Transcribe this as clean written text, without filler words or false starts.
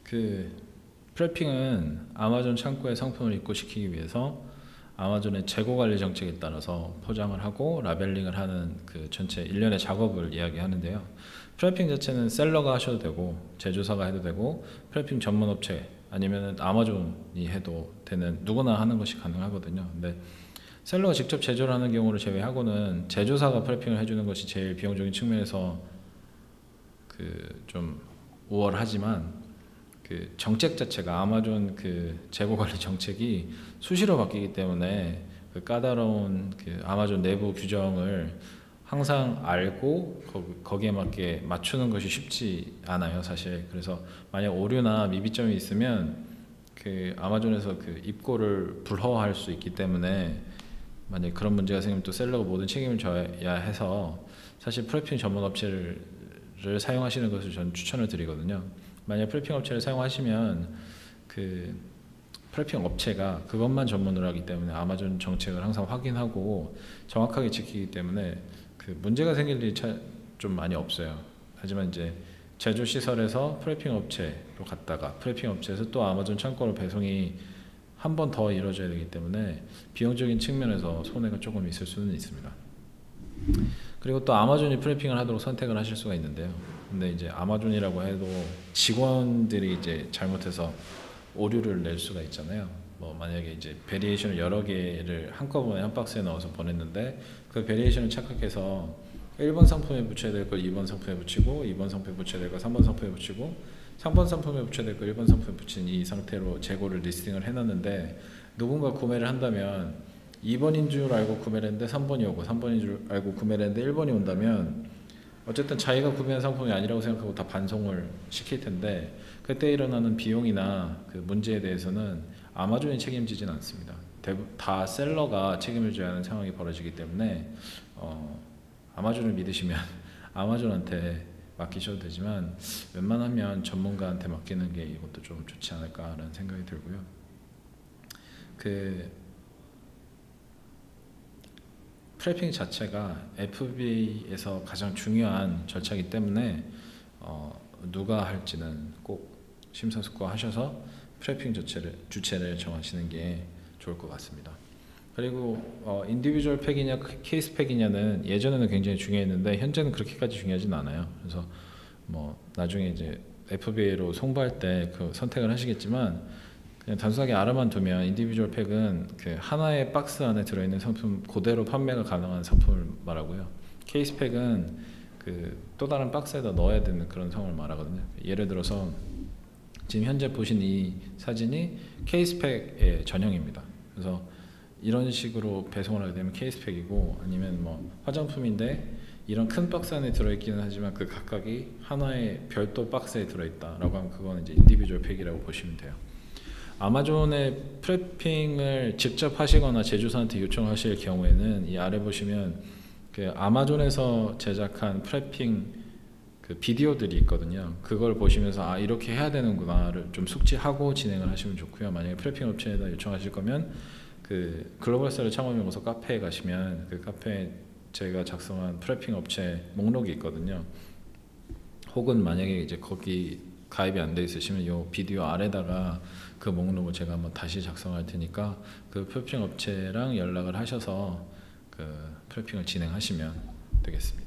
그 프레핑은 아마존 창고에 상품을 입고시키기 위해서 아마존의 재고 관리 정책에 따라서 포장을 하고 라벨링을 하는 그 전체 일련의 작업을 이야기하는데요. 프레핑 자체는 셀러가 하셔도 되고 제조사가 해도 되고 프레핑 전문 업체 아니면 아마존이 해도 되는, 누구나 하는 것이 가능하거든요. 근데 셀러가 직접 제조를 하는 경우를 제외하고는 제조사가 프레핑을 해주는 것이 제일 비용적인 측면에서 그 좀 우월하지만, 그 정책 자체가 아마존 그 재고 관리 정책이 수시로 바뀌기 때문에 그 까다로운 그 아마존 내부 규정을 항상 알고 거기에 맞게 맞추는 것이 쉽지 않아요, 사실. 그래서 만약 오류나 미비점이 있으면 그 아마존에서 그 입고를 불허할 수 있기 때문에, 만약 그런 문제가 생기면 또 셀러가 모든 책임을 져야 해서 사실 프레핑 전문 업체를 사용하시는 것을 저는 추천을 드리거든요. 만약 프레핑 업체를 사용하시면 그 프레핑 업체가 그것만 전문으로 하기 때문에 아마존 정책을 항상 확인하고 정확하게 지키기 때문에 그 문제가 생길 일이 좀 많이 없어요. 하지만 이제 제조 시설에서 프레핑 업체로 갔다가 프레핑 업체에서 또 아마존 창고로 배송이 한 번 더 이루어져야 되기 때문에 비용적인 측면에서 손해가 조금 있을 수는 있습니다. 그리고 또 아마존이 프레핑을 하도록 선택을 하실 수가 있는데요. 근데 이제 아마존이라고 해도 직원들이 이제 잘못해서 오류를 낼 수가 있잖아요. 뭐 만약에 이제 베리에이션을 여러 개를 한꺼번에 한 박스에 넣어서 보냈는데 그 베리에이션을 착각해서 1번 상품에 붙여야 될 걸 2번 상품에 붙이고 2번 상품에 붙여야 될 걸 3번 상품에 붙이고 3번 상품에 붙여야 될 걸 1번 상품에 붙인 이 상태로 재고를 리스팅을 해놨는데, 누군가 구매를 한다면 2번인 줄 알고 구매를 했는데 3번이 오고 3번인 줄 알고 구매를 했는데 1번이 온다면 어쨌든 자기가 구매한 상품이 아니라고 생각하고 다 반송을 시킬 텐데, 그때 일어나는 비용이나 그 문제에 대해서는 아마존이 책임지진 않습니다. 다 셀러가 책임을 져야 하는 상황이 벌어지기 때문에 아마존을 믿으시면 아마존한테 맡기셔도 되지만, 웬만하면 전문가한테 맡기는 게 이것도 좀 좋지 않을까라는 생각이 들고요. 그 프레핑 자체가 FBA에서 가장 중요한 절차이기 때문에 누가 할지는 꼭 심사숙고하셔서 프레핑 주체를 정하시는 게 좋을 것 같습니다. 그리고 인디비주얼 팩이냐 케이스 팩이냐는 예전에는 굉장히 중요했는데 현재는 그렇게까지 중요하진 않아요. 그래서 뭐 나중에 이제 FBA로 송부할 때 그 선택을 하시겠지만, 그냥 단순하게 알아만 두면 인디비주얼 팩은 그 하나의 박스 안에 들어있는 상품 그대로 판매가 가능한 상품을 말하고요. 케이스 팩은 그 또 다른 박스에다 넣어야 되는 그런 상황을 말하거든요. 예를 들어서 지금 현재 보신 이 사진이 케이스 팩의 전형입니다. 그래서 이런 식으로 배송을 하게 되면 케이스 팩이고, 아니면 뭐 화장품인데 이런 큰 박스 안에 들어있기는 하지만 그 각각이 하나의 별도 박스에 들어있다라고 하면 그거는 이제 인디비주얼 팩이라고 보시면 돼요. 아마존의 프레핑을 직접 하시거나 제조사한테 요청하실 경우에는 이 아래 보시면 그 아마존에서 제작한 프레핑 그 비디오들이 있거든요. 그걸 보시면서 아 이렇게 해야 되는구나를 좀 숙지하고 진행을 하시면 좋고요. 만약에 프레핑 업체에다 요청하실 거면 그 글로벌셀러 창업연구소 카페에 가시면 그 카페에 제가 작성한 프레핑 업체 목록이 있거든요. 혹은 만약에 이제 거기 가입이 안 돼 있으시면 이 비디오 아래다가 그 목록을 제가 한번 다시 작성할 테니까 그 프레핑 업체랑 연락을 하셔서 그 프레핑을 진행하시면 되겠습니다.